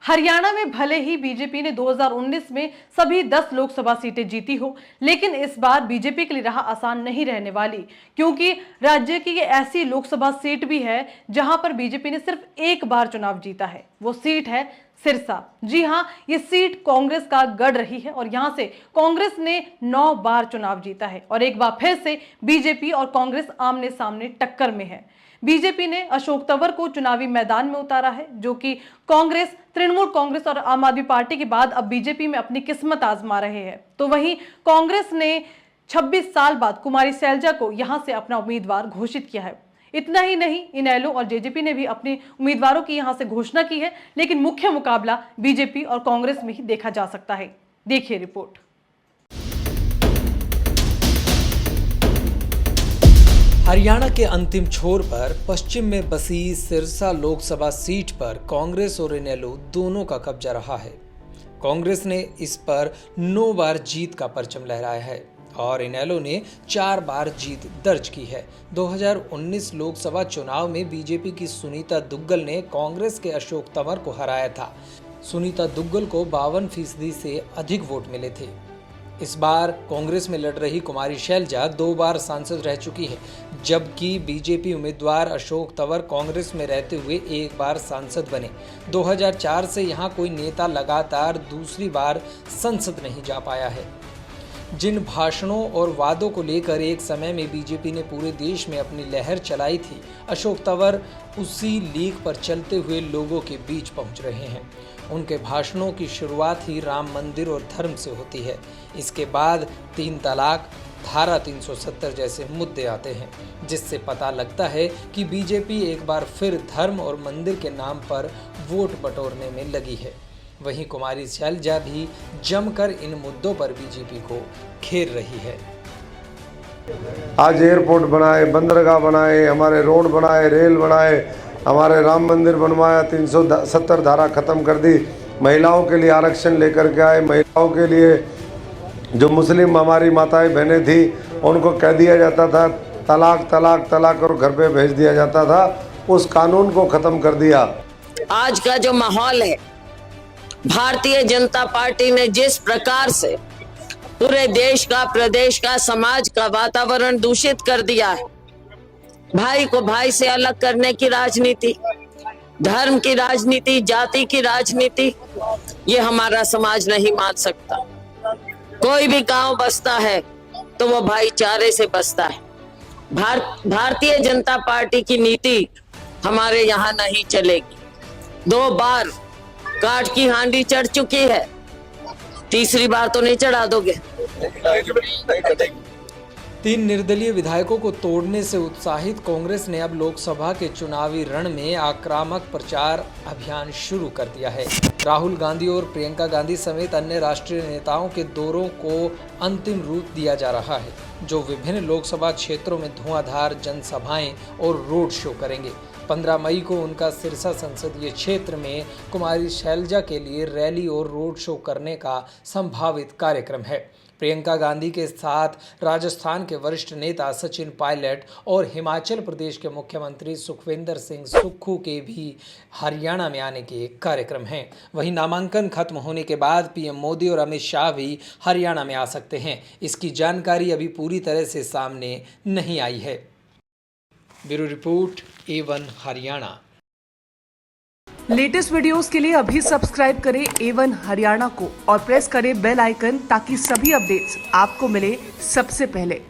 हरियाणा में भले ही बीजेपी ने 2019 में सभी 10 लोकसभा सीटें जीती हो, लेकिन इस बार बीजेपी के लिए राह आसान नहीं रहने वाली, क्योंकि राज्य की ये ऐसी लोकसभा सीट भी है जहां पर बीजेपी ने सिर्फ एक बार चुनाव जीता है। वो सीट है सिरसा। जी हां, ये सीट कांग्रेस का गढ़ रही है और यहां से कांग्रेस ने 9 बार चुनाव जीता है और एक बार फिर से बीजेपी और कांग्रेस आमने सामने टक्कर में है। बीजेपी ने अशोक तंवर को चुनावी मैदान में उतारा है, जो कि कांग्रेस, तृणमूल कांग्रेस और आम आदमी पार्टी के बाद अब बीजेपी में अपनी किस्मत आजमा रहे हैं। तो वहीं कांग्रेस ने 26 साल बाद कुमारी शैलजा को यहां से अपना उम्मीदवार घोषित किया है। इतना ही नहीं, इनेलो और जेजेपी ने भी अपने उम्मीदवारों की यहां से घोषणा की है, लेकिन मुख्य मुकाबला बीजेपी और कांग्रेस में ही देखा जा सकता है। देखिए रिपोर्ट। हरियाणा के अंतिम छोर पर पश्चिम में बसी सिरसा लोकसभा सीट पर कांग्रेस और इनेलो दोनों का कब्जा रहा है। कांग्रेस ने इस पर 9 बार जीत का परचम लहराया है और इनेलो ने 4 बार जीत दर्ज की है। 2019 लोकसभा चुनाव में बीजेपी की सुनीता दुग्गल ने कांग्रेस के अशोक तंवर को हराया था। सुनीता दुग्गल को 52% से अधिक वोट मिले थे। इस बार कांग्रेस में लड़ रही कुमारी शैलजा 2 बार सांसद रह चुकी है, जबकि बीजेपी उम्मीदवार अशोक तंवर कांग्रेस में रहते हुए 1 बार सांसद बने। 2004 से यहां कोई नेता लगातार दूसरी बार संसद नहीं जा पाया है। जिन भाषणों और वादों को लेकर एक समय में बीजेपी ने पूरे देश में अपनी लहर चलाई थी, अशोक तंवर उसी लीक पर चलते हुए लोगों के बीच पहुंच रहे हैं। उनके भाषणों की शुरुआत ही राम मंदिर और धर्म से होती है। इसके बाद 3 तलाक, धारा 370 जैसे मुद्दे आते हैं, जिससे पता लगता है कि बीजेपी एक बार फिर धर्म और मंदिर के नाम पर वोट बटोरने में लगी है। वहीं कुमारी शैलजा भी जमकर इन मुद्दों पर बीजेपी को घेर रही है। आज एयरपोर्ट बनाए, बंदरगाह बनाए, हमारे रोड बनाए, रेल बनाए, हमारे राम मंदिर बनवाया, 370 धारा खत्म कर दी, महिलाओं के लिए आरक्षण लेकर के आए, महिलाओं के लिए जो मुस्लिम हमारी माताएं बहनें थी उनको कह दिया जाता था तलाक तलाक तलाक और घर पे भेज दिया जाता था, उस कानून को खत्म कर दिया। आज का जो माहौल है, भारतीय जनता पार्टी ने जिस प्रकार से पूरे देश का, प्रदेश का, समाज का वातावरण दूषित कर दिया है, भाई को भाई से अलग करने की राजनीति, धर्म की राजनीति, जाति की राजनीति, ये हमारा समाज नहीं मान सकता। कोई भी गांव बसता है तो वो भाईचारे से बसता है। भारतीय जनता पार्टी की नीति हमारे यहाँ नहीं चलेगी। 2 बार काट की हांडी चढ़ चुकी है, तीसरी बार तो नहीं चढ़ा दोगे। 3 निर्दलीय विधायकों को तोड़ने से उत्साहित कांग्रेस ने अब लोकसभा के चुनावी रण में आक्रामक प्रचार अभियान शुरू कर दिया है। राहुल गांधी और प्रियंका गांधी समेत अन्य राष्ट्रीय नेताओं के दौरों को अंतिम रूप दिया जा रहा है, जो विभिन्न लोकसभा क्षेत्रों में धुआंधार जनसभाएं और रोड शो करेंगे। 15 मई को उनका सिरसा संसदीय क्षेत्र में कुमारी शैलजा के लिए रैली और रोड शो करने का संभावित कार्यक्रम है। प्रियंका गांधी के साथ राजस्थान के वरिष्ठ नेता सचिन पायलट और हिमाचल प्रदेश के मुख्यमंत्री सुखविंदर सिंह सुक्खू के भी हरियाणा में आने के कार्यक्रम हैं। वहीं नामांकन खत्म होने के बाद पीएम मोदी और अमित शाह भी हरियाणा में आ सकते हैं। इसकी जानकारी अभी पूरी तरह से सामने नहीं आई है। Bureau report, A1 Haryana. Latest videos के लिए अभी सब्सक्राइब करें A1 हरियाणा को और प्रेस करें बेल आइकन, ताकि सभी अपडेट्स आपको मिले सबसे पहले।